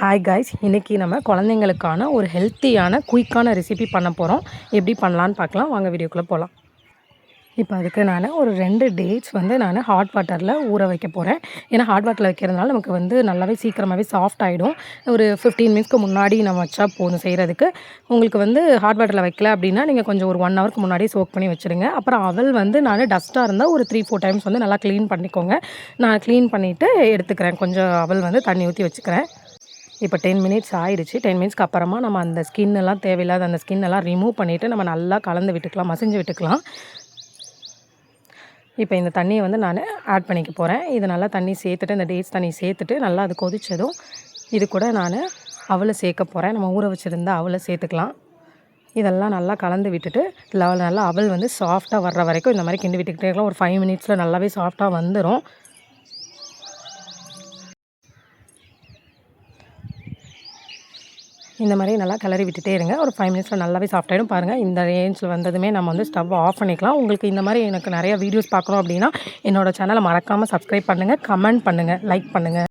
Hi guys, இன்றைக்கி நம்ம குழந்தைங்களுக்கான ஒரு ஹெல்த்தியான குயிக்கான ரெசிபி பண்ண போகிறோம். எப்படி பண்ணலான்னு பார்க்கலாம், வாங்க வீடியோக்குள்ளே போகலாம். இப்போ அதுக்கு நான் ஒரு 2 டேட்ஸ் நான் ஹாட் வாட்டரில் ஊற வைக்க போகிறேன். ஏன்னா ஹாட் வாட்டரில் வைக்கிறதுனால நமக்கு நல்லாவே சீக்கிரமாகவே சாஃப்ட் ஆகிடும். ஒரு 15 மினிட்ஸ்க்கு முன்னாடி நம்ம வச்சா போதும் செய்கிறதுக்கு. உங்களுக்கு ஹாட் வாட்டரில் வைக்கல அப்படின்னா நீங்கள் கொஞ்சம் ஒரு 1 ஹவருக்கு முன்னாடியே சோக் பண்ணி வச்சுருங்க. அப்புறம் அவல் நான் டஸ்ட்டாக இருந்தால் ஒரு 3-4 டைம்ஸ் நல்லா க்ளீன் பண்ணிக்கோங்க. நான் க்ளீன் பண்ணிவிட்டு எடுத்துக்கிறேன். கொஞ்சம் அவல் தண்ணி ஊற்றி வச்சுக்கிறேன். இப்போ 10 மினிட்ஸ் ஆயிடுச்சு. 10 மினிட்ஸ்க்கு அப்புறமா நம்ம அந்த ஸ்கின்னெல்லாம் தேவையில்லாத அந்த ஸ்கின்னெல்லாம் ரிமூவ் பண்ணிவிட்டு நம்ம நல்லா கலந்து விட்டுக்கலாம், மசிஞ்சு விட்டுக்கலாம். இப்போ இந்த தண்ணியை நான் ஆட் பண்ணிக்க போகிறேன். இது நல்லா தண்ணி சேர்த்துட்டு, இந்த டேட்ஸ் தண்ணி சேர்த்துட்டு நல்லா அது கொதிச்சதும் இது கூட நான் அவலை சேர்க்க போகிறேன். நம்ம ஊற வச்சுருந்த அவலை சேர்த்துக்கலாம். இதெல்லாம் நல்லா கலந்து விட்டுட்டு நல்லா அவல் சாஃப்டாக வர்ற வரைக்கும் இந்த மாதிரி கிண்டி விட்டுக்கிட்டே இருக்கலாம். ஒரு 5 மினிட்ஸில் நல்லாவே சாஃப்டாக வந்துடும். இந்த மாதிரி நல்லா கிளறி விட்டுட்டே இருங்க. ஒரு 5 மினிட்ஸில் நல்லாவே சாஃப்ட் ஆகிடும். பாருங்கள், இந்த ரேஞ்சில் வந்ததுமே நம்ம ஸ்டவ் ஆஃப் பண்ணிக்கலாம். உங்களுக்கு இந்த மாதிரி எனக்கு நிறைய வீடியோஸ் பார்க்கணும் அப்படின்னா என்னோடய சேனலை மறக்காமல் சப்ஸ்கிரைப் பண்ணுங்கள், கமெண்ட் பண்ணுங்கள், லைக் பண்ணுங்கள்.